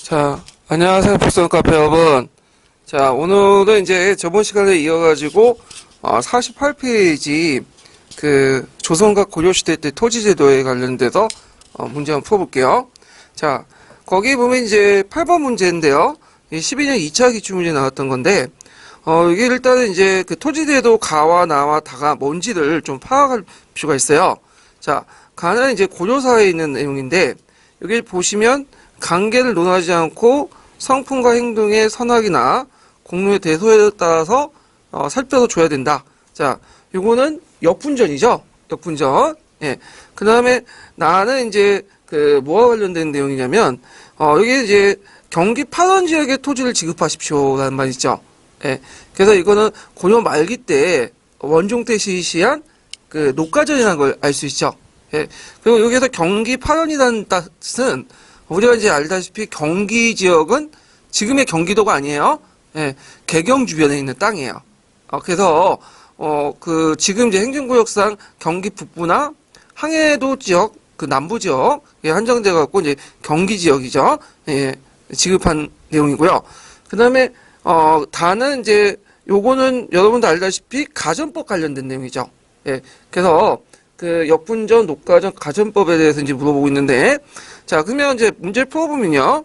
자, 안녕하세요. 복선 카페 여러분. 자, 오늘은 이제 저번 시간에 이어가지고, 48페이지, 조선과 고려시대 때 토지제도에 관련돼서, 문제 한번 풀어볼게요. 자, 거기 보면 이제 8번 문제인데요. 12년 2차 기출문제 나왔던 건데, 이게 일단은 이제 그 토지제도 가와 나와 다가 뭔지를 좀 파악할 필요가 있어요. 자, 가는 이제 고려사에 있는 내용인데, 여기 보시면, 관계를 논하지 않고 성품과 행동의 선악이나 공로의 대소에 따라서 살펴서 줘야 된다. 자, 요거는 역분전이죠. 역분전. 예. 그 다음에 나는 이제 뭐와 관련된 내용이냐면 여기 이제 경기 파원 지역의 토지를 지급하십시오라는 말이 있죠. 예. 그래서 이거는 고려 말기 때 원종태 시시한 녹가전이라는 걸 알 수 있죠. 예. 그리고 여기에서 경기 파원이라는 뜻은 우리가 이제 알다시피 경기 지역은 지금의 경기도가 아니에요. 예, 개경 주변에 있는 땅이에요. 그래서 지금 이제 행정구역상 경기 북부나 항해도 지역, 남부 지역에 한정돼 갖고 이제 경기 지역이죠. 예, 지급한 내용이고요. 그다음에 다는 이제 요거는 여러분도 알다시피 가전법 관련된 내용이죠. 예, 그래서 역분전, 녹가전, 가전법에 대해서 이제 물어보고 있는데, 자, 그러면 이제 문제를 풀어보면요.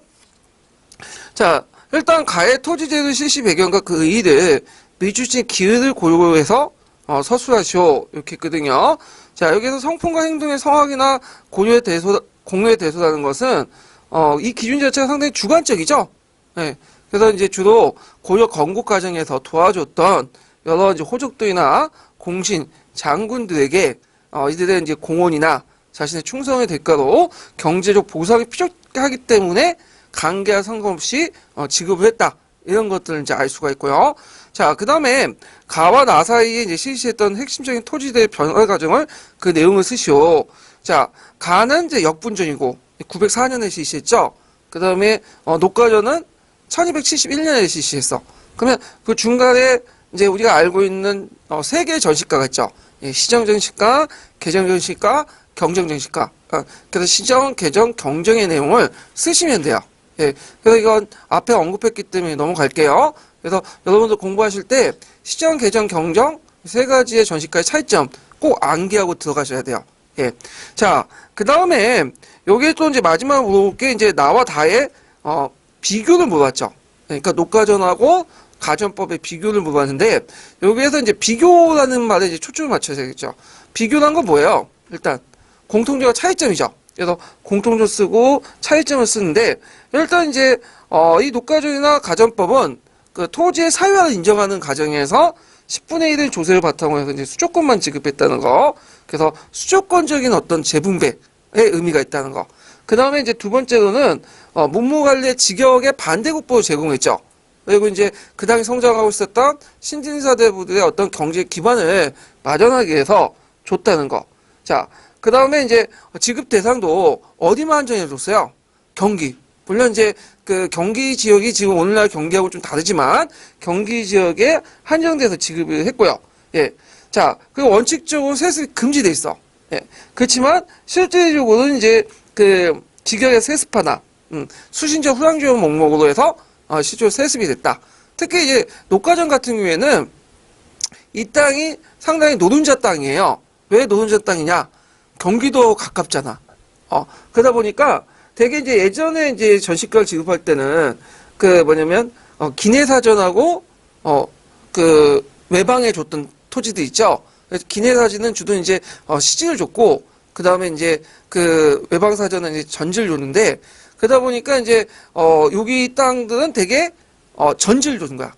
자, 일단 가의 토지제도 실시 배경과 그 의의를 미주신 기회를 고려해서 서술하시오. 이렇게 했거든요. 자, 여기서 성품과 행동의 성악이나 공로의 대소라는 것은 이 기준 자체가 상당히 주관적이죠. 네. 그래서 이제 주로 고려 건국 과정에서 도와줬던 여러 이제 호족들이나 공신, 장군들에게 이들의 이제 공헌이나 자신의 충성의 대가로 경제적 보상이 필요하기 때문에 관계와 상관없이 지급을 했다. 이런 것들을 이제 알 수가 있고요. 자, 그 다음에 가와 나 사이에 이제 실시했던 핵심적인 토지대의 변화 과정을 그 내용을 쓰시오. 자, 가는 이제 역분전이고 904년에 실시했죠. 그 다음에 녹가전은 1271년에 실시했어. 그러면 그 중간에 이제 우리가 알고 있는 세 개의 전시가가 있죠. 예, 시정전시가, 개정전시가, 경정전시가. 그래서 시정, 개정, 경정의 내용을 쓰시면 돼요. 예, 그래서 이건 앞에 언급했기 때문에 넘어갈게요. 그래서 여러분들 공부하실 때 시정, 개정, 경정 세 가지의 전시가의 차이점 꼭 암기하고 들어가셔야 돼요. 예, 자, 그 다음에 여기에 또 이제 마지막으로 물어볼 게 이제 나와 다의 비교를 물어봤죠. 그러니까 녹가전하고 가전법의 비교를 물어봤는데 여기에서 이제 비교라는 말에 이제 초점을 맞춰야 되겠죠. 비교란 건 뭐예요? 일단 공통점과 차이점이죠. 그래서 공통점 쓰고 차이점을 쓰는데 일단 이제 이 녹가전이나 가전법은 그 토지의 사유화를 인정하는 과정에서 10분의 1의 조세를 바탕으로 해서 이제 수조권만 지급했다는 거. 그래서 수조권적인 어떤 재분배의 의미가 있다는 거. 그 다음에 이제 두 번째로는 문무관리의 직역의 반대국보를 제공했죠. 그리고 이제 그 당시 성장하고 있었던 신진사대부들의 어떤 경제 기반을 마련하기 위해서 줬다는 거. 자, 그 다음에 이제 지급 대상도 어디만 한정해 줬어요? 경기. 물론 이제 경기 지역이 지금 오늘날 경기하고 좀 다르지만 경기 지역에 한정돼서 지급을 했고요. 예. 자, 그리고 원칙적으로 세습이 금지돼 있어. 예. 그렇지만 실제적으로는 이제 직역의 세습하나 수신자 후양지원 목록으로 해서 실제로 세습이 됐다. 특히 이제 녹가전 같은 경우에는 이 땅이 상당히 노른자 땅이에요. 왜 노른자 땅이냐? 경기도 가깝잖아. 그러다 보니까 되게 이제 예전에 이제 전시가를 지급할 때는 기내사전하고 외방에 줬던 토지도 있죠. 그래서 기내사전은 주로 이제 시지를 줬고 그 다음에 이제 외방사전은 이제 전지를 줬는데 그러다 보니까 이제 여기 땅들은 되게 전지를 줬는 거야.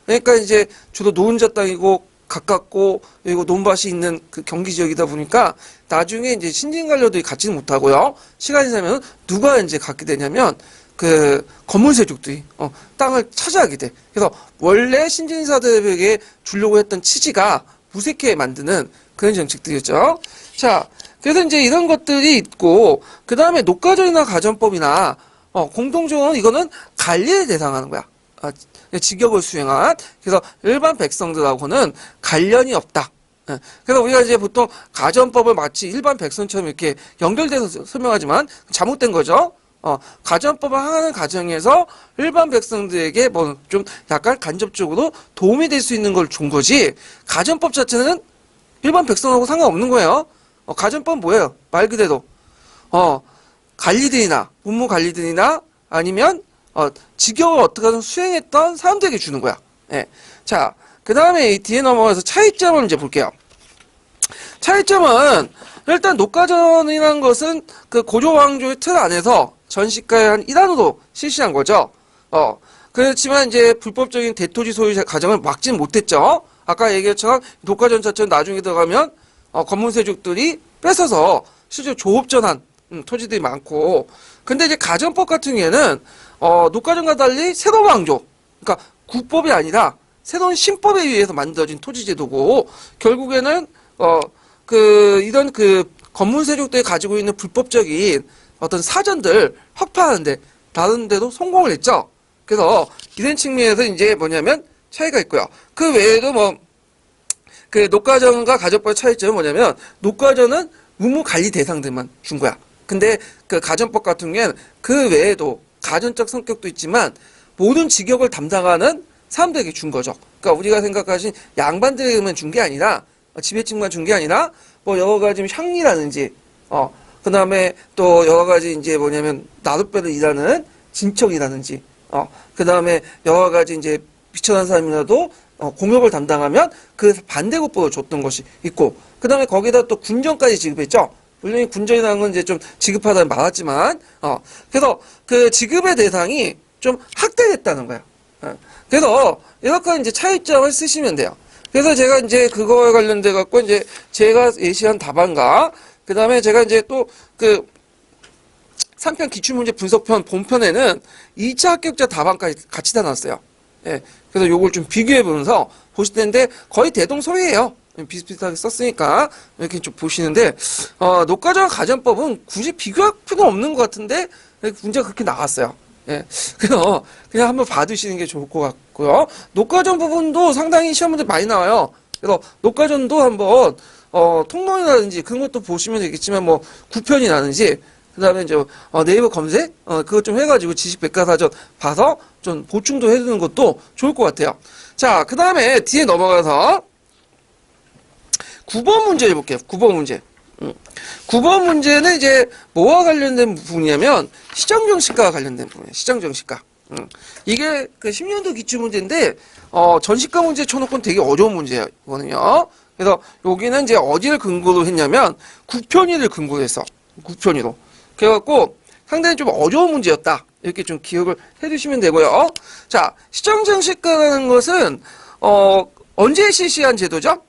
그러니까 이제 주로 노른자 땅이고 가깝고 그리고 논밭이 있는 그 경기 지역이다 보니까 나중에 이제 신진관료들이 갖지는 못하고요. 시간이 지나면 누가 이제 갖게 되냐면 건물세족들이 땅을 차지하게 돼. 그래서 원래 신진사들에게 주려고 했던 취지가 무색해 만드는 그런 정책들이었죠. 자, 그래서 이제 이런 것들이 있고 그 다음에 녹가전이나 가전법이나 공통적으로 이거는 관리를 대상하는 거야. 직역을 수행한. 그래서 일반 백성들하고는 관련이 없다. 그래서 우리가 이제 보통 가전법을 마치 일반 백성처럼 이렇게 연결돼서 설명하지만 잘못된 거죠. 가전법을 하는 과정에서 일반 백성들에게 뭐 좀 약간 간접적으로 도움이 될 수 있는 걸 준 거지, 가전법 자체는 일반 백성하고 상관없는 거예요. 가전법은 뭐예요? 말 그대로 관리들이나 문무 관리들이나 아니면 직역을 어떻게든 수행했던 사람들에게 주는 거야. 예. 자, 그 다음에 이 뒤에 넘어가서 차이점을 이제 볼게요. 차이점은 일단 녹가전이라는 것은 그 고조왕조의 틀 안에서 전시가의 한 일환으로 실시한 거죠. 그렇지만 이제 불법적인 대토지 소유 과정을 막지는 못했죠. 아까 얘기했처럼 녹가전 자체는 나중에 들어가면 검문세족들이 뺏어서 실제로 조업전한 토지들이 많고, 근데 이제 가전법 같은 경우에는 녹가전과 달리 새로운 왕조, 그러니까 국법이 아니라 새로운 신법에 의해서 만들어진 토지제도고, 결국에는 이런 검문세족들이 가지고 있는 불법적인 어떤 사전들 혁파하는데 다른 데도 성공을 했죠. 그래서 이런 측면에서 이제 뭐냐면 차이가 있고요. 그 외에도 뭐 그 녹가전과 가전법의 차이점은 뭐냐면, 녹가전은 의무 관리 대상들만 준 거야. 근데 그 가전법 같은 경우에는 그 외에도 가전적 성격도 있지만 모든 직역을 담당하는 사람들에게 준 거죠. 그러니까 우리가 생각하신 양반들에게만 준 게 아니라, 지배층만 준 게 아니라 뭐 여러 가지 향리라든지 그 다음에 또 여러 가지 이제 뭐냐면 나룻배를 일하는 진척이라든지 그 다음에 여러 가지 이제 비천한 사람이라도 공역을 담당하면 그 반대급부를 줬던 것이 있고, 그 다음에 거기다 또 군전까지 지급했죠. 물론 군전이라는 건 이제 좀 지급하다 많았지만, 그래서 그 지급의 대상이 좀 확대됐다는 거야. 그래서 이렇게 이제 차이점을 쓰시면 돼요. 그래서 제가 이제 그거에 관련돼 갖고 이제 제가 예시한 답안과, 그 다음에 제가 이제 또 그 3편 기출문제 분석편 본편에는 2차 합격자 답안까지 같이 다 놨어요. 예. 그래서 요걸 좀 비교해 보면서 보실 텐데 거의 대동소이해요. 비슷비슷하게 썼으니까 이렇게 좀 보시는데, 녹가전 가전법은 굳이 비교할 필요는 없는 것 같은데 문제가 그렇게 나왔어요. 예. 그래서 그냥 한번 봐두시는 게 좋을 것 같고요. 녹가전 부분도 상당히 시험 문제 많이 나와요. 그래서 녹가전도 한번 통론이라든지 그런 것도 보시면 되겠지만, 뭐 9편이라든지 그 다음에 이제 네이버 검색 그것 좀 해가지고 지식백과사전 봐서 좀 보충도 해두는 것도 좋을 것 같아요. 자, 그 다음에 뒤에 넘어가서 9번 문제 해볼게요. 9번 문제. 9번 문제는 이제 뭐와 관련된 부분이냐면 시정정식과와 관련된 부분이에요. 시정정식과. 이게 그 10년도 기출문제인데 전식과 문제 쳐놓고는 되게 어려운 문제예요. 이거는요. 그래서 여기는 이제 어디를 근거로 했냐면 국편위를 근거로 했어. 국편위로. 그래갖고 상당히 좀 어려운 문제였다. 이렇게 좀 기억을 해두시면 되고요. 자, 시정정식과라는 것은 언제 실시한 제도죠?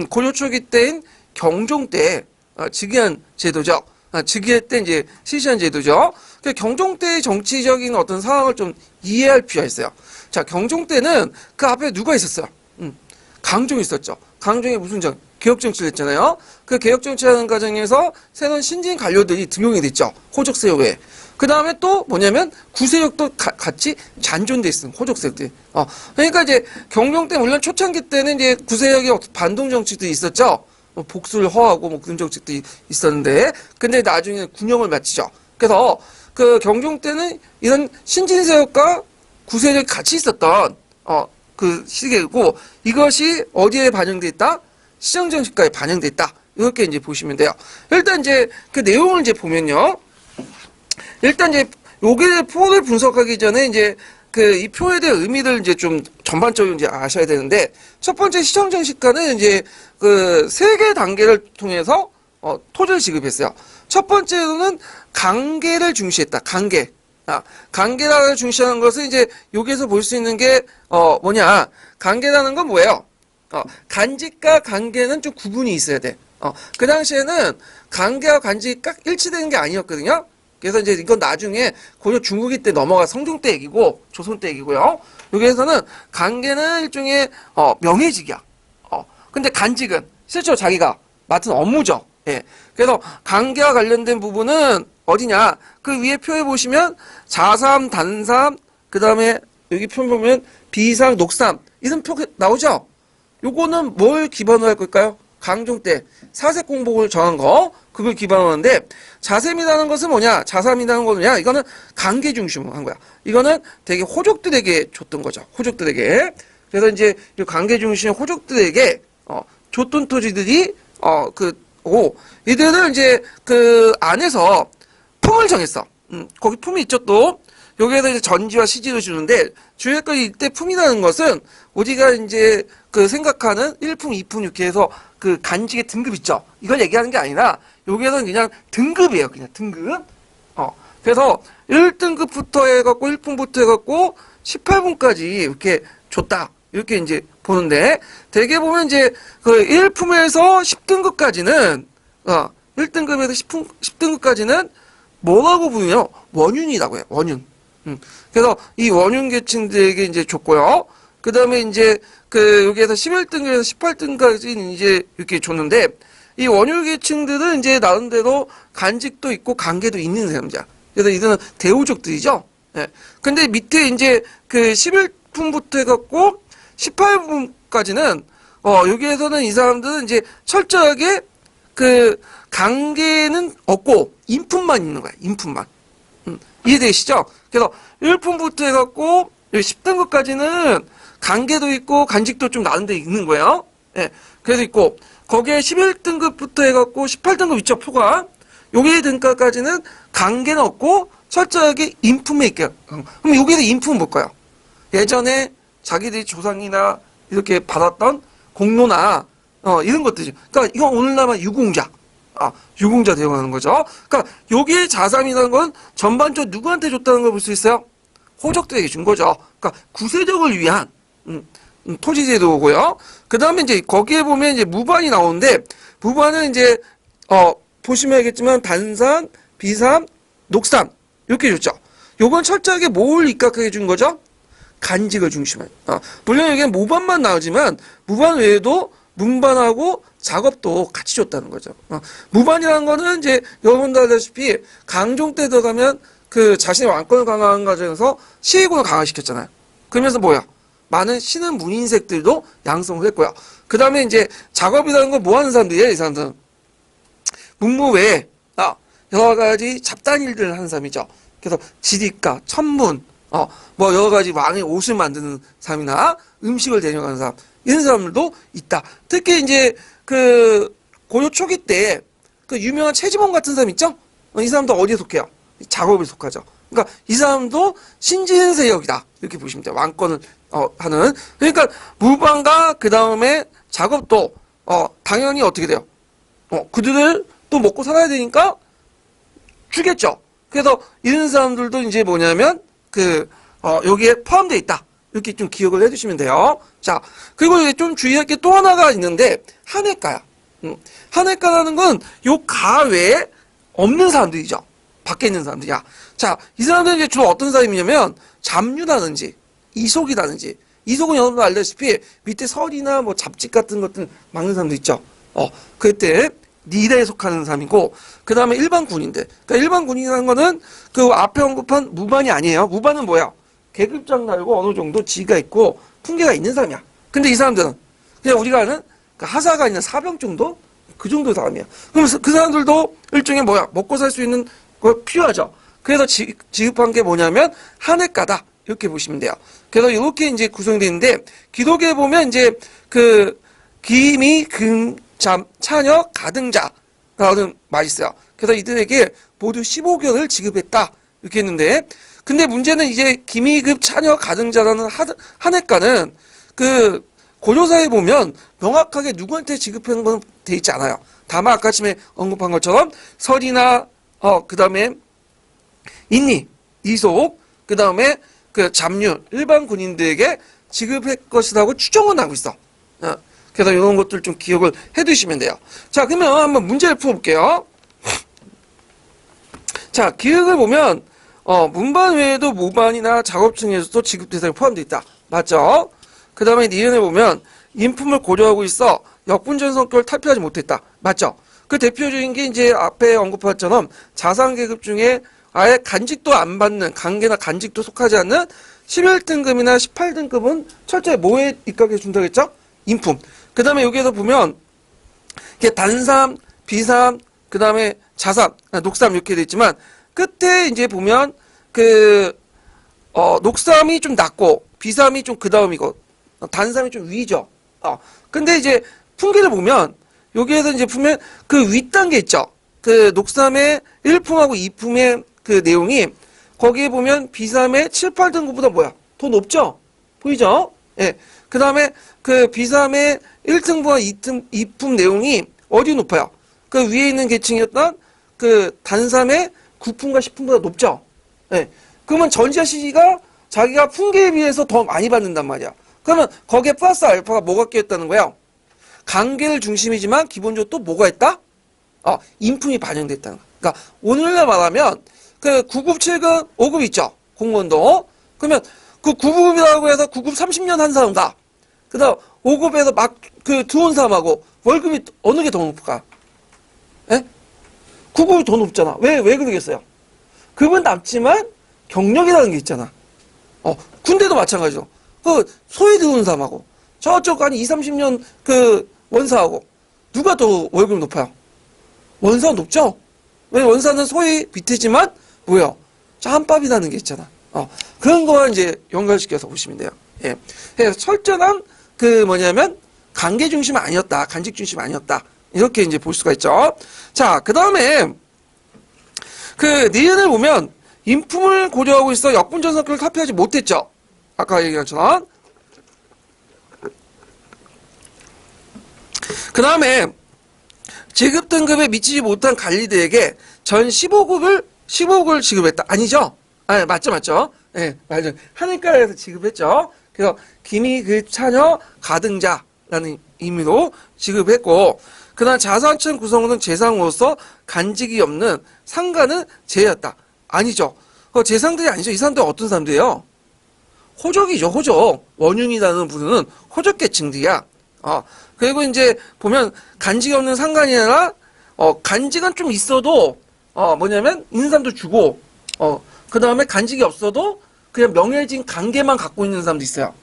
고려 초기 때인 경종 때 즉위한 제도죠. 즉위 때 이제 실시한 제도죠. 그 경종 때의 정치적인 어떤 상황을 좀 이해할 필요가 있어요. 자, 경종 때는 그 앞에 누가 있었어요? 강종이 있었죠. 강종이 무슨 개혁 정치를 했잖아요. 그 개혁 정치하는 과정에서 새로운 신진 관료들이 등용이 됐죠. 호족세력에. 그 다음에 또 뭐냐면 구세력도 같이 잔존돼 있는 호족세력들이. 그러니까 이제 경종 때 물론 초창기 때는 이제 구세력의 반동 정치도 있었죠. 복수를 허하고 뭐 그런 정책도 있었는데, 근데 나중에 군영을 마치죠. 그래서 그 경종 때는 이런 신진세력과 구세력이 같이 있었던 그 시기고, 이것이 어디에 반영돼 있다? 시정정식과에 반영돼 있다. 이렇게 이제 보시면 돼요. 일단 이제 그 내용을 이제 보면요. 일단 이제 요게 표를 분석하기 전에 이제 그 이 표에 대한 의미를 이제 좀 전반적으로 이제 아셔야 되는데, 첫 번째 시정정식과는 이제 그 세 개 단계를 통해서 토지를 지급했어요. 첫 번째로는 관계를 중시했다. 관계. 관계라는 중시하는 것은 이제 여기에서 볼 수 있는 게 뭐냐? 관계라는 건 뭐예요? 간직과 관계는 좀 구분이 있어야 돼. 그 당시에는 관계와 간직이 딱 일치되는 게 아니었거든요. 그래서 이제 이건 나중에 고려 중국이 때 넘어가 성종 때 얘기고 조선 때 얘기고요. 여기에서는 관계는 일종의 명예직이야. 근데 간직은 실제로 자기가 맡은 업무죠. 예. 그래서 관계와 관련된 부분은 어디냐? 그 위에 표에 보시면 자삼, 단삼, 그 다음에 여기 표 보면 비삼, 녹삼 이런 표 나오죠? 요거는 뭘 기반으로 할 걸까요? 강종 때 사색 공복을 정한 거, 그걸 기반으로 하는데, 자셈이라는 것은 뭐냐? 자삼이라는 거는 뭐냐? 이거는 관계 중심으로 한 거야. 이거는 되게 호족들에게 줬던 거죠. 호족들에게. 그래서 이제 이 관계 중심의 호족들에게 줬던 토지들이 이들은 이제 그 안에서 품을 정했어. 거기 품이 있죠 또. 여기에서 이제 전지와 시지를 주는데 주의할 건 이때 품이라는 것은 우리가 이제 그 생각하는 1품, 2품 이렇게 해서 그 간직의 등급 있죠. 이걸 얘기하는 게 아니라 여기에서는 그냥 등급이에요. 그냥 등급. 그래서 1등급부터 해갖고 1품부터 해갖고 18품까지 이렇게 줬다. 이렇게 이제 보는데 대개 보면 이제 그 1품에서 10등급까지는 1등급에서 10등급까지는 뭐라고 부르냐? 원윤이라고 해요. 원윤. 그래서 이 원윤 계층들에게 이제 줬고요. 그 다음에 이제 그 여기에서 11등급에서 18등까지 이제 이렇게 줬는데 이 원윤 계층들은 이제 나름대로 간직도 있고 관계도 있는 사람이야. 그래서 이들은 대우족들이죠. 예. 근데 밑에 이제 그 11품부터 해갖고 18품까지는 여기에서는 이 사람들은 이제 철저하게 그 관계는 없고 인품만 있는 거야. 인품만. 이해되시죠? 그래서 1품부터 해갖고 10등급까지는 관계도 있고 간직도 좀 나은데 있는 거예요. 예. 그래서 있고 거기에 11등급부터 해갖고 18등급 있죠. 표가. 여기에 등급까지는 관계는 없고 철저하게 인품에 있게요. 그럼 여기에서 인품은 뭘까요? 예전에 자기들이 조상이나 이렇게 받았던 공로나 이런 것들이죠. 그러니까 이건 오늘날만 유공자. 유공자 대응하는 거죠. 그러니까 여기에 자삼이라는 건 전반적으로 누구한테 줬다는 걸 볼 수 있어요? 호족들에게 준 거죠. 그러니까 구세족을 위한 토지제도고요. 그 다음에 이제 거기에 보면 이제 무반이 나오는데 무반은 이제 보시면 알겠지만 단산, 비산, 녹산 이렇게 줬죠. 요건 철저하게 뭘 입각하게 준 거죠? 간직을 중심으로. 물론 여기는 무반만 나오지만 무반 외에도 문반하고 작업도 같이 줬다는 거죠. 무반이라는 거는 이제 여러분도 알다시피 강종 때 들어가면 그 자신의 왕권을 강화한 과정에서 시해군을 강화시켰잖아요. 그러면서 뭐야? 많은 신은 문인색들도 양성을 했고요. 그 다음에 이제 작업이라는 건 뭐 하는 사람들이에요? 이 사람들은 문무 외에 여러 가지 잡다한 일들을 하는 사람이죠. 그래서 지리가, 천문, 뭐 여러 가지 왕의 옷을 만드는 사람이나 음식을 대령하는 사람 이런 사람들도 있다. 특히 이제 그 고려 초기 때 그 유명한 최지봉 같은 사람 있죠? 이 사람도 어디에 속해요? 작업에 속하죠. 그러니까 이 사람도 신진세력이다. 이렇게 보시면 돼요. 왕권을 하는. 그러니까 무반과 그 다음에 작업도 당연히 어떻게 돼요? 그들을 또 먹고 살아야 되니까 주겠죠. 그래서 이런 사람들도 이제 뭐냐면 여기에 포함되어 있다. 이렇게 좀 기억을 해주시면 돼요. 자, 그리고 이제 좀 주의할 게 또 하나가 있는데 한해가야. 한해가라는 건 요 가 외에 없는 사람들이죠. 밖에 있는 사람들이야. 자, 이 사람들은 이제 주로 어떤 사람이냐면 잡류라든지 이속이라든지 이속은 여러분도 알다시피 밑에 설이나 뭐 잡집 같은 것들 막는 사람들 있죠. 그때 니다에 속하는 사람이고 그 다음에 일반 군인들. 그러니까 일반 군인이라는 거는 그 앞에 언급한 무반이 아니에요. 무반은 뭐야? 계급장 달고 어느 정도 지위가 있고 풍계가 있는 사람이야. 근데 이 사람들은 그냥 우리가 아는 그 하사가 있는 사병 정도? 그 정도 사람이야. 그럼 그 사람들도 일종의 뭐야? 먹고 살 수 있는 거 필요하죠. 그래서 지급한 게 뭐냐면 한해가다. 이렇게 보시면 돼요. 그래서 이렇게 이제 구성되어 있는데 기록에 보면 이제 그 기미, 금, 잠, 차녀, 가등자라는 말이 있어요. 그래서 이들에게 모두 15개월을 지급했다. 이렇게 했는데 근데 문제는 이제 기미급 차녀 가등자라는 한해가는 그 고조사에 보면 명확하게 누구한테 지급하는 건 돼 있지 않아요. 다만 아까 전에 언급한 것처럼 설이나 그 다음에 인리, 이속, 그 다음에 그 잡류, 일반 군인들에게 지급할 것이라고 추정은 하고 있어. 그래서 이런 것들 좀 기억을 해두시면 돼요. 자, 그러면 한번 문제를 풀어볼게요. 자, 기획을 보면 문반 외에도 무반이나 작업층에서도 지급 대상에 포함되어 있다. 맞죠? 그 다음에 니은을 보면 인품을 고려하고 있어 역분전 성격을 탈피하지 못했다. 맞죠? 그 대표적인 게 이제 앞에 언급한 것처럼 자산계급 중에 아예 간직도 안 받는 관계나 간직도 속하지 않는 11등급이나 18등급은 철저히 뭐에 입각해 준다고 했죠? 인품. 그 다음에 여기에서 보면 이게 단삼, 비삼, 그 다음에 자삼, 녹삼 이렇게 돼 있지만 끝에 이제 보면 녹삼이 좀 낮고 비삼이 좀 그 다음이고 단삼이 좀 위죠. 근데 이제 품계를 보면 여기에서 이제 보면 그 윗단계 있죠. 그 녹삼의 1품하고 2품의 그 내용이 거기에 보면 비삼의 7, 8등급보다 뭐야? 더 높죠? 보이죠? 예. 그 다음에 그 비삼의 1등분과 2품 내용이 어디 높아요? 그 위에 있는 계층이었던 그 단삼의 9품과 10품보다 높죠? 예. 그러면 전자C가 자기가 품계에 비해서 더 많이 받는단 말이야. 그러면 거기에 플러스 알파가 뭐가 끼었다는 거예요? 관계를 중심이지만 기본적으로 또 뭐가 있다? 인품이 반영됐다는 거야. 그러니까 오늘날 말하면 그 9급, 7급, 5급 있죠? 공무원도. 그러면 그 9급이라고 해서 9급 30년 한 사람과 그 다음 5급에서 막 그 들어온 사람하고 월급이 어느 게 더 높을까? 예? 9급이 더 높잖아. 왜 그러겠어요? 급은 낮지만 경력이라는 게 있잖아. 군대도 마찬가지죠. 그 소위 들어온 사람하고 저쪽 한 20, 30년 그 원사하고 누가 더 월급이 높아요? 원사가 높죠? 왜 원사는 소위 밑이지만 뭐예요? 짬밥이라는 게 있잖아. 그런 거와 이제 연결시켜서 보시면 돼요. 예. 그래서 철저한 그 뭐냐면 관계 중심 아니었다. 간직 중심 아니었다. 이렇게 이제 볼 수가 있죠. 자, 그 다음에 그 니은을 보면 인품을 고려하고 있어 역분전 성격을 탈피하지 못했죠. 아까 얘기한 것처럼. 그 다음에 지급 등급에 미치지 못한 관리대에게 전 15억을 지급했다. 아니죠? 맞죠. 예, 맞죠. 하늘가에서 지급했죠. 그래서 김이 그 차녀 가등자라는 의미로 지급했고, 그다음 자산층 구성원은 재상으로서 간직이 없는 상가는 제였다. 아니죠. 재상들이 아니죠. 이 사람들은 어떤 사람들이에요? 호족이죠, 호족. 원흉이라는 부류는 호족계층들이야. 그리고 이제 보면 간직이 없는 상관이 아니라 간직은 좀 있어도 뭐냐면 있는 사람도 주고 그 다음에 간직이 없어도 그냥 명예진 관계만 갖고 있는 사람도 있어요.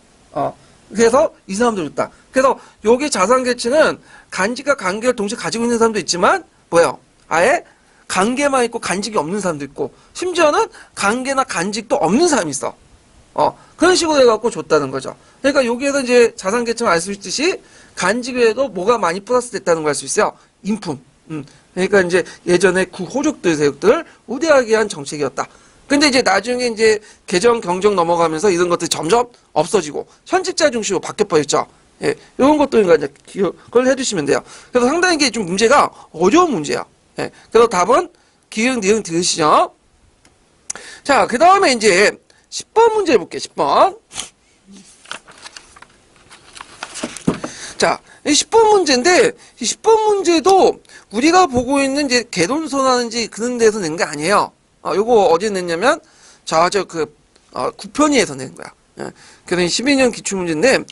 그래서 이 사람도 줬다. 그래서 여기 자산계층은 간직과 관계를 동시에 가지고 있는 사람도 있지만 뭐예요? 아예 관계만 있고 간직이 없는 사람도 있고 심지어는 관계나 간직도 없는 사람이 있어. 그런 식으로 해갖고 줬다는 거죠. 그러니까 여기에서 이제 자산계층을 알 수 있듯이 간직 외에도 뭐가 많이 플러스 됐다는 걸 알 수 있어요. 인품. 그러니까 이제 예전에 호족들, 세력들 우대하게 한 정책이었다. 근데 이제 나중에 이제 개정, 경정 넘어가면서 이런 것들이 점점 없어지고 현직자 중심으로 바뀌어버렸죠. 예, 이런 것들과 이제 기억을 해두시면 돼요. 그래서 상당히 이게 좀 문제가 어려운 문제야. 예, 그래서 답은 기흥, 니흥 들으시죠. 자, 그 다음에 이제 10번 문제 해볼게요. 10번. 자, 이 10번 문제인데, 이 10번 문제도 우리가 보고 있는 이제 개론서라든지 그런 데서 낸 게 아니에요. 요거 어디 냈냐면, 구편위에서 낸 거야. 예. 그래서 12년 기출문제인데,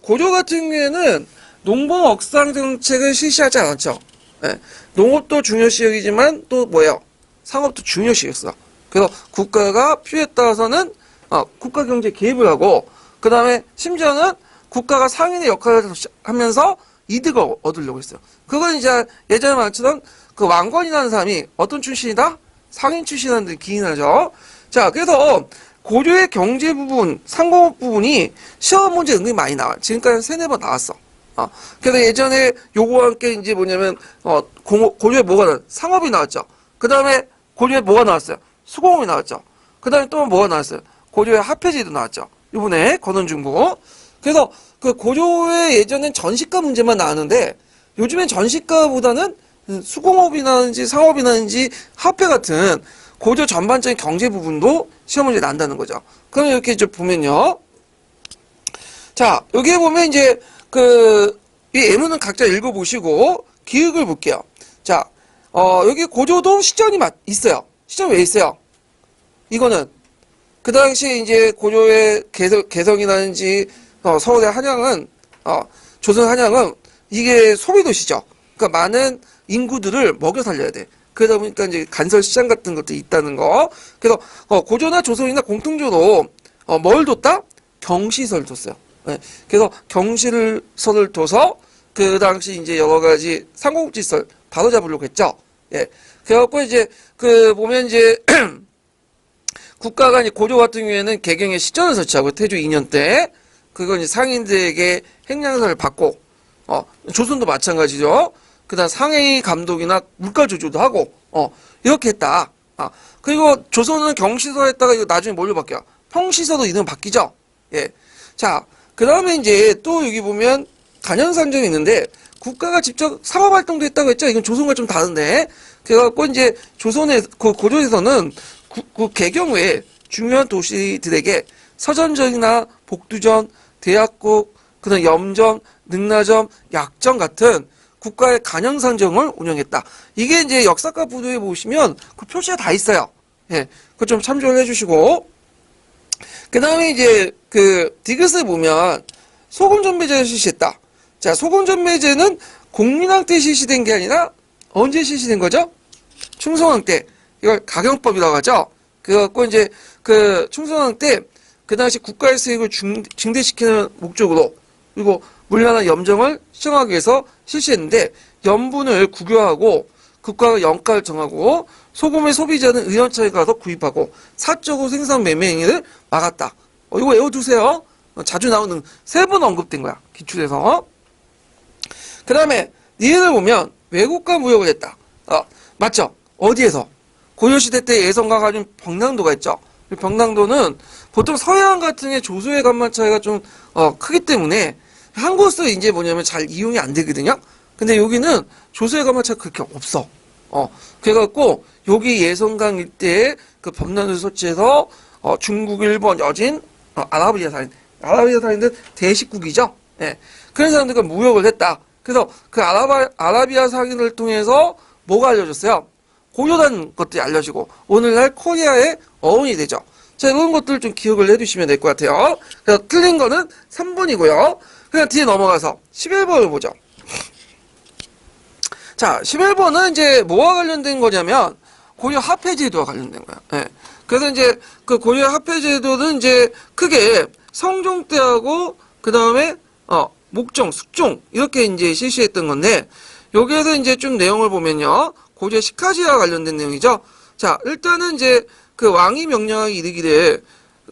고려 같은 경우에는 농봉 억상 정책을 실시하지 않았죠. 예. 농업도 중요시 여기지만 또 뭐예요? 상업도 중요시 여겼어. 그래서 국가가 필요에 따라서는 국가 경제에 개입을 하고 그 다음에 심지어는 국가가 상인의 역할을 하면서 이득을 얻으려고 했어요. 그건 이제 예전에 말처럼 그 왕건이라는 사람이 어떤 출신이다? 상인 출신이라는 데 기인하죠. 자, 그래서 고려의 경제 부분, 상공업 부분이 시험 문제 은근히 많이 나와. 지금까지 3-4번 나왔어. 그래서 예전에 요거와 함께 이제 뭐냐면 고려에 뭐가 나왔어? 상업이 나왔죠. 그 다음에 고려에 뭐가 나왔어요? 수공업이 나왔죠. 그 다음에 또 뭐가 나왔어요? 고려의 화폐제도 나왔죠. 이번에 권원중고. 그래서 그 고려의 예전엔 전시가 문제만 나왔는데 요즘엔 전시가보다는 수공업이라든지 상업이라든지 화폐 같은 고려 전반적인 경제 부분도 시험 문제 난다는 거죠. 그럼 이렇게 좀 보면요. 자, 여기에 보면 이제 이 예문은 각자 읽어보시고 기억을 볼게요. 자, 여기 고려도 시전이 있어요. 시전 왜 있어요? 이거는 그 당시 이제 고려의 개성이라든지 서울의 한양은 조선 한양은 이게 소비도시죠. 그러니까 많은 인구들을 먹여 살려야 돼. 그러다 보니까 이제 간설 시장 같은 것들이 있다는 거. 그래서 고조나 조선이나 공통적으로 뭘 뒀다? 경시설을 뒀어요. 네. 그래서 경시설을 둬서 그 당시 이제 여러 가지 삼국지설 바로 잡으려고 했죠. 예. 그래갖고 이제 그 보면 이제 국가가 이제 고려 같은 경우에는 개경에 시전을 설치하고 태조 2년 때 그건 이제 상인들에게 행량사를 받고 조선도 마찬가지죠. 그다음 상해 감독이나 물가 조조도 하고 이렇게 했다. 그리고 조선은 경시서 했다가 이거 나중에 뭘로 바뀌어? 평시서도 이름 바뀌죠. 예. 자, 그다음에 이제 또 여기 보면 간현상정이 있는데 국가가 직접 사업활동도 했다고 했죠. 이건 조선과 좀 다른데. 그래갖고 이제 조선의 그 고조에서는 그 개경 외에 중요한 도시들에게 서전전이나 복두전, 대약국, 그다음 염전, 능라점, 약전 같은 국가의 간현상정을 운영했다. 이게 이제 역사과 부도에 보시면 그 표시가 다 있어요. 예, 그거 좀 참조를 해주시고. 그 다음에 이제 그 디귿을 보면 소금전매제를 실시했다. 자, 소금전매제는 공민왕 때 실시된 게 아니라 언제 실시된 거죠? 충성왕 때. 이걸 가경법이라고 하죠. 그래갖고 이제 그 충성왕 때 그 당시 국가의 수익을 증대시키는 목적으로 그리고 물란한 염정을 시정하기 위해서 실시했는데 염분을 국유화하고 국가가 영가를 정하고 소금의 소비자는 의원차에 가서 구입하고 사적으로 생산 매매 행위를 막았다. 이거 외워두세요. 자주 나오는 세 번 언급된 거야. 기출에서. 그 다음에 니은을 보면 외국과 무역을 했다. 맞죠? 어디에서? 고려시대 때 예성과 가진 병랑도가 있죠. 병랑도는 보통 서해안 같은 게 조수의 간만 차이가 좀 크기 때문에 한 곳은 이제 뭐냐면 잘 이용이 안 되거든요. 근데 여기는 조수의 간만 차이가 그렇게 없어. 그래갖고 여기 예성강 일대에 그 범람도를 설치해서 중국, 일본, 여진, 아라비아 사인들 대식국이죠. 예. 그런 사람들과 무역을 했다. 그래서 그 아라비아 상인을 통해서 뭐가 알려졌어요? 고려라는 것들이 알려지고 오늘날 코리아의 어원이 되죠. 자, 이런 것들 좀 기억을 해두시면 될 것 같아요. 그래서 틀린 거는 3번이고요. 그냥 뒤에 넘어가서 11번을 보죠. 자, 11번은 이제 뭐와 관련된 거냐면 고려 화폐제도와 관련된 거야. 예. 그래서 이제 그 고려 화폐제도는 이제 크게 성종 때하고 그 다음에 목종, 숙종 이렇게 이제 실시했던 건데 여기에서 이제 좀 내용을 보면요. 고려 식하지와 관련된 내용이죠. 자, 일단은 이제 그 왕이 명령하기 이르기를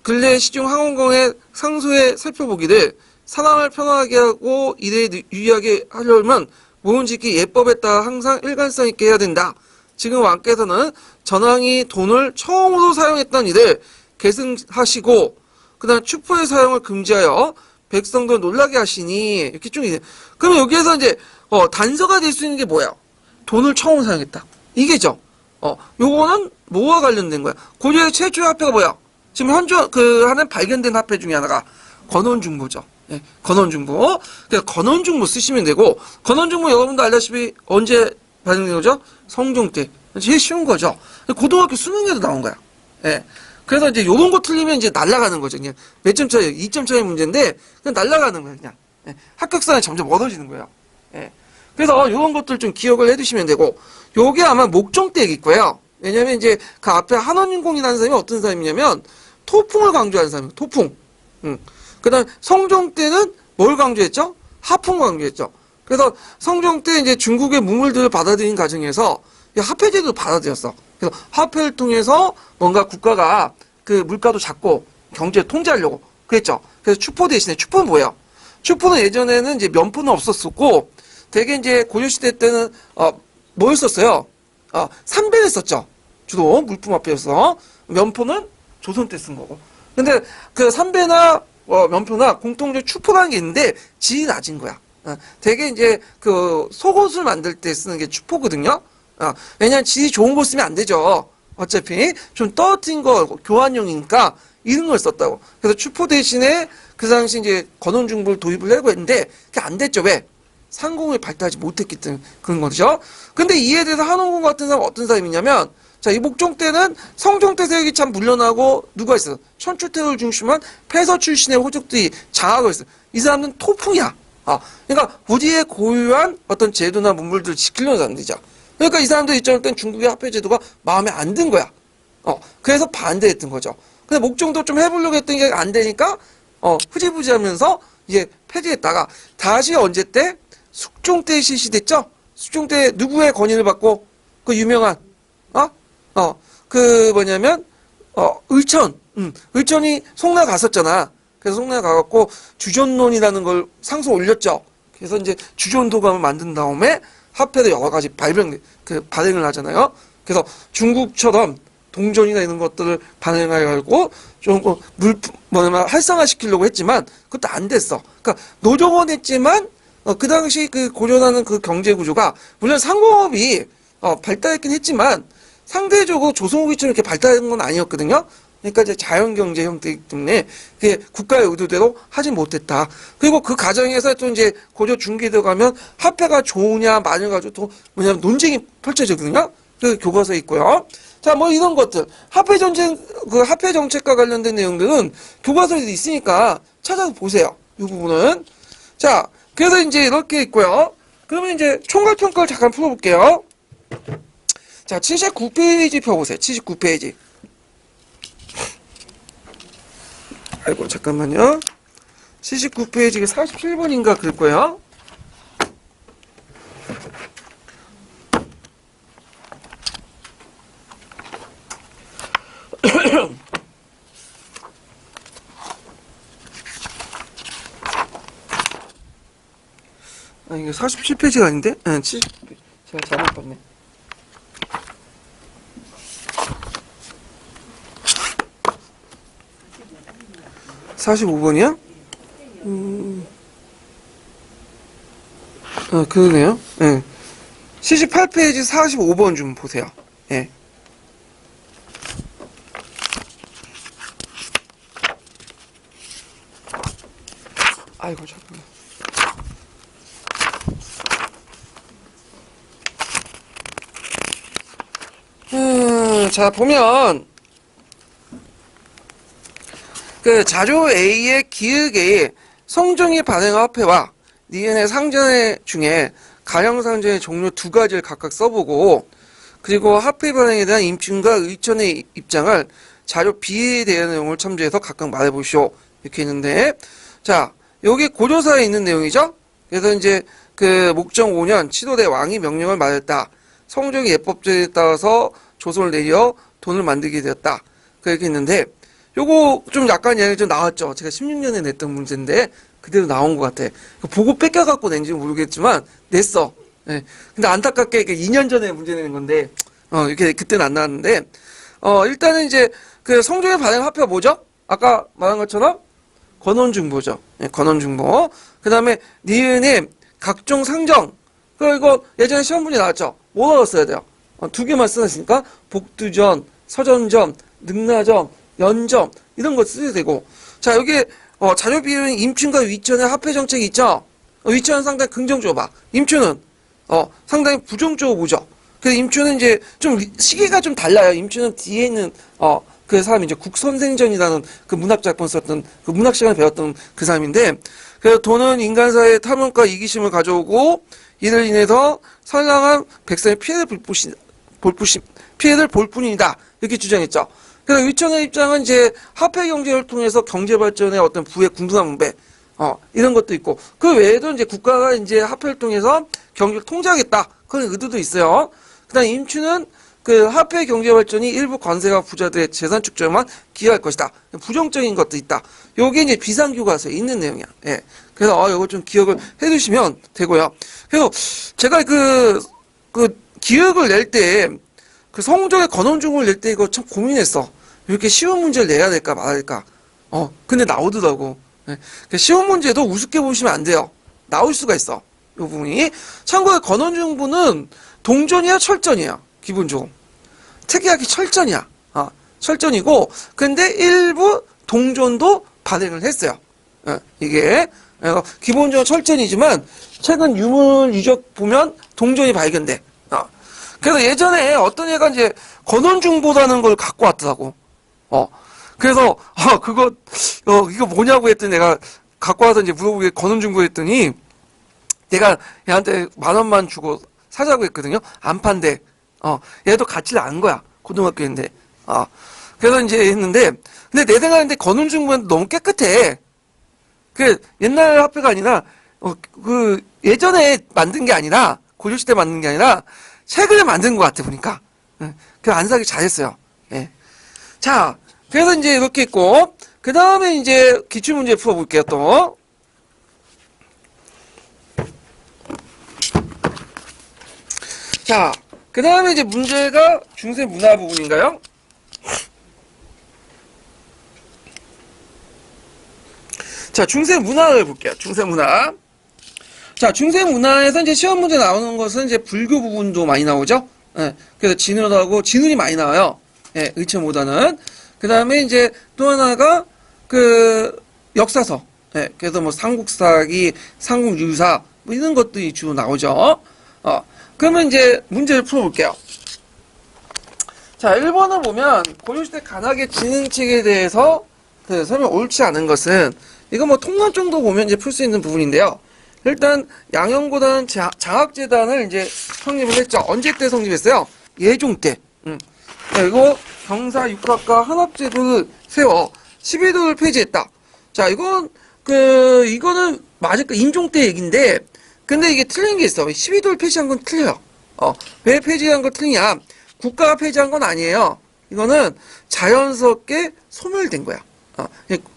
근래 시중 항원공의 상소에 살펴보기를 사람을 편하게 하고 일에 유의하게 하려면 모음짓기 예법에 따라 항상 일관성 있게 해야 된다. 지금 왕께서는 전왕이 돈을 처음으로 사용했던 일을 계승하시고 그다음 추포의 사용을 금지하여 백성들 놀라게 하시니 이렇게 쭉 있네. 그러면 여기에서 이제 단서가 될 수 있는 게 뭐야? 돈을 처음 사용했다. 이게죠. 요거는 뭐와 관련된 거야? 고려의 최초의 화폐가 뭐야? 지금 현재 하는 발견된 화폐 중에 하나가 건원중부죠. 예, 건원중부. 그러니까 건원중부 쓰시면 되고 건원중부 여러분도 알다시피 언제 발견된 거죠? 성종 때. 제일 쉬운 거죠. 고등학교 수능에도 나온 거야. 예. 그래서 이제 요런 거 틀리면 이제 날아가는 거죠. 그냥 몇 점 차이, 2점 차이 문제인데 그냥 날아가는 거야. 그냥. 예. 합격선이 점점 멀어지는 거예요. 예. 그래서 요런 것들 좀 기억을 해두시면 되고 요게 아마 목종 때일 거예요. 왜냐면 이제 그 앞에 한원인공이라는 사람이 어떤 사람이냐면 토풍을 강조하는 사람이에요. 토풍. 그 다음 성종 때는 뭘 강조했죠? 하풍 강조했죠. 그래서 성종 때 이제 중국의 무물들을 받아들인 과정에서 화폐제도 받아들였어. 그래서 화폐를 통해서 뭔가 국가가 그 물가도 잡고 경제를 통제하려고 그랬죠. 그래서 추포 대신에 추포는 뭐예요? 추포는 예전에는 이제 면포는 없었었고 되게 이제 고려시대 때는 뭘 썼어요? 삼배를 썼죠. 주로 물품화폐였어. 면포는 조선 때 쓴 거고. 근데 그 삼배나 면포나 공통적으로 추포라는 게 있는데 질이 낮은 거야. 되게 이제 그 속옷을 만들 때 쓰는 게 추포거든요. 왜냐면 질이 좋은 거 쓰면 안 되죠. 어차피 좀 떨어뜨린 거 교환용이니까 이런 걸 썼다고. 그래서 추포 대신에 그 당시 이제 건원중부를 도입을 하려고 했는데 그게 안 됐죠. 왜? 상공을 발달하지 못했기 때문에 그런 거죠. 근데 이에 대해서 한원공 같은 사람은 어떤 사람이냐면 자, 이 목종 때는 성종 때 세력이 참 물러나고 누가 있어? 천추태후를 중심한 폐서 출신의 호족들이 장악을 했어. 이 사람은 토풍이야. 그러니까 우리의 고유한 어떤 제도나 문물들을 지키려는 사람들이죠. 그러니까 이 사람들 입장을 땐 중국의 화폐 제도가 마음에 안 든 거야. 그래서 반대했던 거죠. 근데 목종도 좀 해보려고 했던 게 안 되니까 흐지부지하면서 이제 폐지했다가 다시 언제 때 숙종 때 실시됐죠? 숙종 때 누구의 건의를 받고 그 유명한 그 뭐냐면 을천이 송나 갔었잖아. 그래서 송나 가갖고 주전론이라는 걸 상소 올렸죠. 그래서 이제 주전도감을 만든 다음에 화폐도 여러 가지 발행을 하잖아요. 그래서 중국처럼 동전이나 이런 것들을 발행하려고 좀 활성화시키려고 했지만 그것도 안 됐어. 그러니까 노정은 했지만 그 당시 그 고려라는 그 경제 구조가 물론 상공업이 발달했긴 했지만 상대적으로 조선후기처럼 이렇게 발달한 건 아니었거든요. 그러니까 이제 자연경제 형태이기 때문에 그게 국가의 의도대로 하지 못했다. 그리고 그 과정에서 또 이제 고려 중기에 들어가면 화폐가 좋으냐 마냐 가지고 또 뭐냐면 논쟁이 펼쳐지거든요. 그 교과서에 있고요. 자, 뭐 이런 것들 화폐 전쟁 그 화폐 정책과 관련된 내용들은 교과서에도 있으니까 찾아서 보세요. 이 부분은. 자, 그래서 이제 이렇게 있고요. 그러면 이제 총괄평가를 잠깐 풀어볼게요. 자, 79페이지 펴보세요. 79페이지. 아이고, 잠깐만요. 79페이지가 47번인가 그럴 거예요. 아, 이게 47페이지가 아닌데? 응, 70페이지. 제가 잘못 봤네. (45번이요) 그러네요. 예. 78페이지 45번 좀 보세요. 예. 아이고, 잠깐만. 자, 보면, 그 자료 A의 기획에 성종이 발행 화폐와 니은의 상전의 중에 가령 상전의 종류 두 가지를 각각 써보고, 그리고 화폐 발행에 대한 임춘과 의천의 입장을 자료 B에 대한 내용을 첨부해서 각각 말해보시오. 이렇게 있는데, 자, 여기 고조사에 있는 내용이죠? 그래서 이제 그 목정 5년 치도대 왕이 명령을 말했다. 성종이 예법제에 따라서 조선을 내려 돈을 만들게 되었다. 그렇게 했는데, 요거 좀 약간 얘기 좀 나왔죠. 제가 16년에 냈던 문제인데, 그대로 나온 것 같아. 보고 뺏겨갖고 낸지는 모르겠지만, 냈어. 예. 근데 안타깝게 2년 전에 문제 낸 건데, 이렇게 그때는 안 나왔는데, 일단은 이제 그 성종의 발행 화폐가 뭐죠? 아까 말한 것처럼, 권원중보죠. 예, 권원중보. 그 다음에 니은의 각종 상정. 이거 예전에 시험 문제 나왔죠. 뭐라고 써야 돼요? 두 개만 쓰셨으니까 복두전, 서전점, 능라점, 연점 이런 거 쓰셔야 되고. 자, 여기 자료 비율은 임춘과 위천의 화폐 정책이 있죠. 위천은 상당히 긍정적으로 봐. 임춘은 상당히 부정적으로 보죠. 그래서 임춘은 이제 좀 시기가 좀 달라요. 임춘은 뒤에 있는 그 사람이 이제 국선생전이라는 그 문학작품 썼던 그 문학 시간에 배웠던 그 사람인데, 그래서 돈은 인간사의 탐욕과 이기심을 가져오고 이를 인해서 선량한 백성의 피해를 볼 뿐이다. 이렇게 주장했죠. 그래서 위천의 입장은 이제 화폐 경제를 통해서 경제 발전의 어떤 부의 군분한 분배, 이런 것도 있고, 그 외에도 이제 국가가 이제 화폐를 통해서 경제를 통제하겠다. 그런 의도도 있어요. 그 다음 임춘은 그 화폐 경제 발전이 일부 관세가 부자들의 재산 축적만 기여할 것이다. 부정적인 것도 있다. 요게 이제 비상교과서에 있는 내용이야. 예. 그래서 요거 좀 기억을 해두시면 되고요. 그래서 제가 그 기억을 낼 때, 그 성종의 권원중을 낼 때 이거 참 고민했어. 이렇게 쉬운 문제를 내야 될까 말아야 될까. 근데 나오더라고. 예. 쉬운 문제도 우습게 보시면 안 돼요. 나올 수가 있어. 이 부분이. 참고로 권원중부는 동전이야 철전이야. 기본적으로. 특이하게 철전이야. 철전이고, 근데 일부 동전도 발행을 했어요. 이게. 기본적으로 철전이지만, 최근 유물 유적 보면 동전이 발견돼. 그래서 예전에 어떤 애가 이제 권원중보라는 걸 갖고 왔더라고. 그래서, 이거 뭐냐고 했더니 내가 갖고 와서 이제 물어보게 권원중보 했더니, 내가 얘한테 10,000원만 주고 사자고 했거든요. 안 판대. 얘도 가치를 안 거야. 고등학교인데. 그래서 이제 했는데, 근데 내 생각인데 권은중은 너무 깨끗해. 그 옛날 화폐가 아니라, 예전에 만든 게 아니라, 고려시대 만든 게 아니라, 최근에 만든 것 같아, 보니까. 그래서 안 사기 잘했어요. 예. 자, 그래서 이제 이렇게 있고, 그 다음에 이제 기출문제 풀어볼게요, 또. 자, 그 다음에 이제 문제가 중세 문화 부분인가요? 자, 중세 문화를 볼게요. 중세 문화. 자, 중세 문화에서 이제 시험 문제 나오는 것은 이제 불교 부분도 많이 나오죠? 예, 그래서 진화하고 진운이 많이 나와요. 예, 의체보다는. 그 다음에 이제 또 하나가 그 역사서. 예, 그래서 뭐 삼국사기, 삼국유사, 뭐 이런 것들이 주로 나오죠. 그러면 이제 문제를 풀어볼게요. 자, 1번을 보면 고려시대 간학의 진흥책에 대해서 그 설명 옳지 않은 것은 이거 뭐 통론 정도 보면 이제 풀 수 있는 부분인데요. 일단 양형고단 장학재단을 이제 성립을 했죠. 언제 때 성립했어요? 예종 때. 그리고 경사 육학과 한합제도를 세워 12도를 폐지했다. 자, 이거는 맞을 까 인종 때 얘기인데, 근데 이게 틀린 게 있어. 12도를 폐지한 건 틀려요. 왜 폐지한 건 틀리냐? 국가가 폐지한 건 아니에요. 이거는 자연스럽게 소멸된 거야.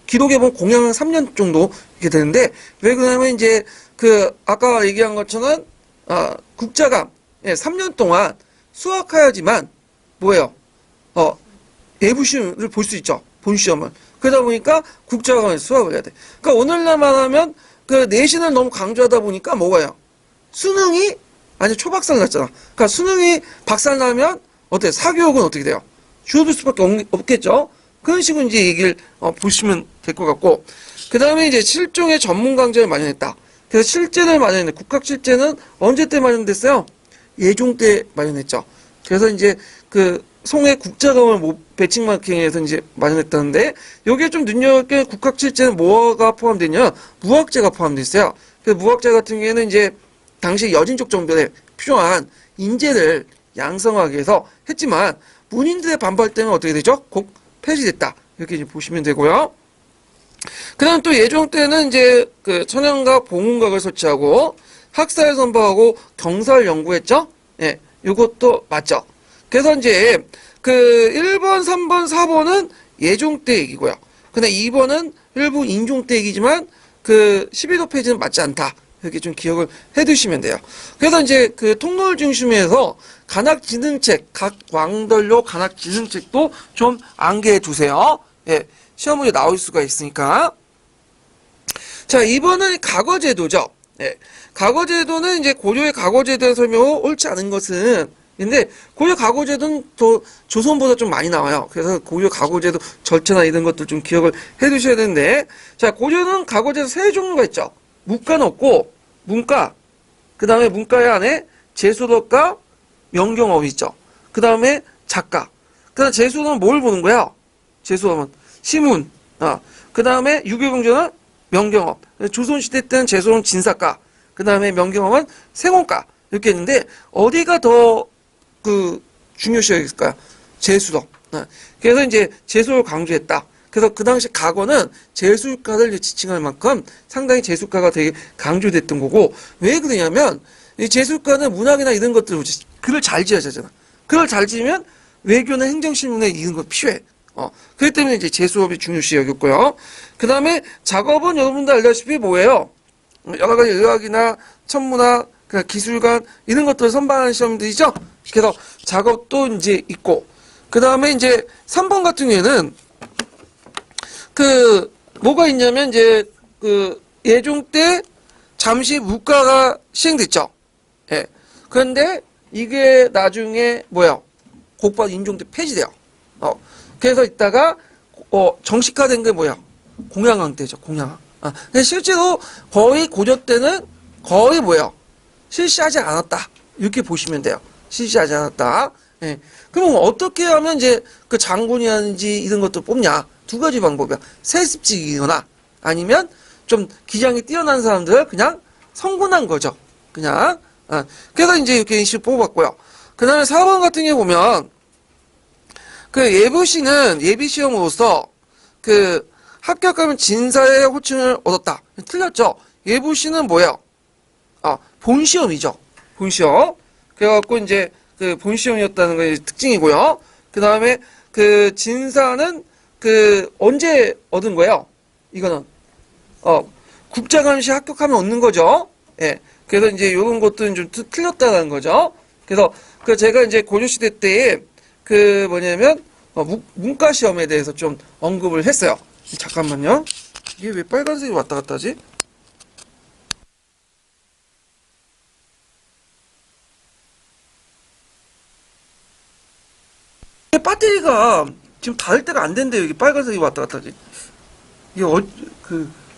기록에 보면 공양 3년 정도 이렇게 되는데, 왜 그러냐면 이제 아까 얘기한 것처럼, 국자감, 3년 동안 수학해야지만, 뭐예요? 예부시험을 볼 수 있죠. 본시험을. 그러다 보니까 국자감에서 수학을 해야 돼. 그러니까 오늘날 말하면 그 내신을 너무 강조하다 보니까 뭐가요? 수능이, 아니 초박살 났잖아. 그러니까 수능이 박살 나면, 어때? 사교육은 어떻게 돼요? 줄어들 수밖에 없겠죠? 그런 식으로 이제 얘기를, 보시면 될 것 같고. 그 다음에 이제 실종의 전문 강좌를 마련했다. 그래서 실제를 마련했는데, 국학실제는 언제 때 마련됐어요? 예종 때 마련했죠. 그래서 이제 송해 국자감을 배칭 마킹해서 이제 마련했다는데, 여기에 좀 눈여볼 게 국학실제는 뭐가 포함되냐? 무학제가 포함되어 있어요. 그래서 무학제 같은 경우에는 이제 당시 여진족 정변에 필요한 인재를 양성하기 위해서 했지만, 문인들의 반발 때문에 어떻게 되죠? 곧 폐지됐다. 이렇게 이제 보시면 되고요. 그 다음 또 예종 때는 이제 천연각, 봉운각을 설치하고 학사를 선포하고 경사를 연구했죠? 예, 요것도 맞죠? 그래서 이제 1번, 3번, 4번은 예종 때 얘기고요. 근데 2번은 일부 인종 때 얘기지만 12도 폐지는 맞지 않다. 이렇게 좀 기억을 해 두시면 돼요. 그래서 이제 통로를 중심에서 간학진흥책, 각 왕들로 간학진흥책도 좀 암기해 두세요. 예, 시험 문제 나올 수가 있으니까. 자, 2번은 과거제도죠. 예, 과거제도는 이제 고려의 과거제도에 설명을 옳지 않은 것은, 근데 고려 과거제도는 더 조선보다 좀 많이 나와요. 그래서 고려 과거제도 절차나 이런 것들 좀 기억을 해 두셔야 되는데, 자, 고려는 과거제도 세 종류가 있죠. 문과는 없고, 문과, 그 다음에 문과의 안에 제수업과 명경업이 있죠. 그 다음에 작가. 그 다음에 제수업은 뭘 보는 거야? 제수업은 시문. 그 다음에 유교경제는 명경업. 조선시대 때는 제수업은 진사과. 그 다음에 명경업은 생원과. 이렇게 했는데, 어디가 더 중요시했을까요? 제수업. 그래서 이제 제수업을 강조했다. 그래서 그 당시 과거는 제술가를 지칭할 만큼 상당히 제술가가 되게 강조됐던 거고, 왜 그러냐면 이 제술가는 문학이나 이런 것들 글을 잘 지어야 되잖아. 글을 잘 지으면 외교나 행정신문에 이런 거 필요해. 그렇기 때문에 이제 제수업이 중요시 여겼고요. 그 다음에 작업은 여러분들 알다시피 뭐예요? 여러 가지 의학이나 천문학, 기술관 이런 것들을 선발하는 시험들이죠. 그래서 작업도 이제 있고, 그 다음에 이제 3번 같은 경우에는 뭐가 있냐면, 이제, 예종 때 잠시 무과가 시행됐죠. 예. 그런데 이게 나중에, 곧바로 인종 때 폐지돼요. 그래서 이따가, 정식화된 게 공양왕 때죠, 공양왕. 근데 실제로 거의 고려 때는 거의 실시하지 않았다. 이렇게 보시면 돼요. 실시하지 않았다. 예. 그럼 어떻게 하면 이제 장군이라든지 이런 것도 뽑냐? 두 가지 방법이야. 세습직이거나 아니면 좀 기량이 뛰어난 사람들을 그냥 성군한 거죠. 그냥. 그래서 이제 이렇게 인식 뽑았고요. 그 다음에 4번 같은 경우 보면 예부시는 예비시험으로서 합격하면 진사의 호칭을 얻었다. 틀렸죠? 예부시는 뭐예요? 본시험이죠. 본시험. 그래갖고 이제 그 본시험이었다는 게 특징이고요. 그 다음에 그 진사는 그 언제 얻은 거예요? 이거는 국자감시 합격하면 얻는 거죠. 예. 그래서 이제 이런 것들은 좀 틀렸다는 거죠. 그래서 그 제가 이제 고려시대 때에 그 뭐냐면 문과 시험에 대해서 좀 언급을 했어요. 잠깐만요. 이게 왜 빨간색이 왔다 갔다 하지? 이게 배터리가 지금 닿을 때가 안 된대요. 이게 빨간색이 왔다 갔다 하지. 이게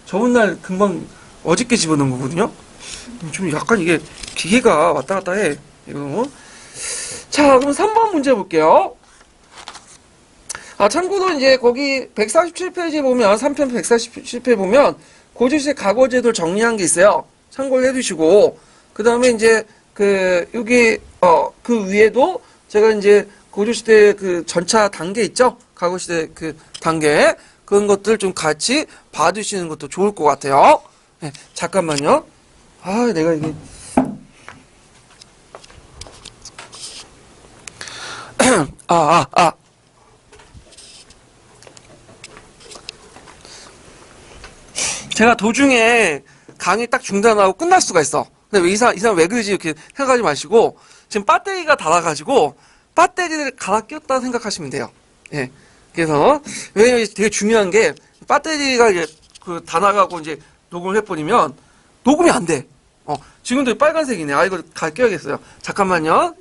저번 날 금방 어저께 집어넣은 거거든요. 좀 약간 이게 기계가 왔다 갔다 해. 이거. 자, 그럼 3번 문제 볼게요. 참고로 이제 거기 147페이지 보면 3편 147페이지 보면 고조시대 과거제도 정리한 게 있어요. 참고를 해두시고 그 다음에 이제 여기 그 위에도 제가 이제 고조시대 그 전차 단계 있죠? 과거시대 그 단계 그런 것들 좀 같이 봐두시는 것도 좋을 것 같아요. 네, 잠깐만요. 내가 이게 제가 도중에 강의 딱 중단하고 끝날 수가 있어. 근데 왜 이 사람 왜 그러지? 이렇게 생각하지 마시고, 지금 배터리가 닳아가지고, 배터리를 갈아 꼈다 생각하시면 돼요. 예. 그래서, 왜냐면 되게 중요한 게, 배터리가 이제, 다 나가고 이제 녹음을 해버리면, 녹음이 안 돼. 지금도 빨간색이네. 이거 갈아 껴야겠어요. 잠깐만요.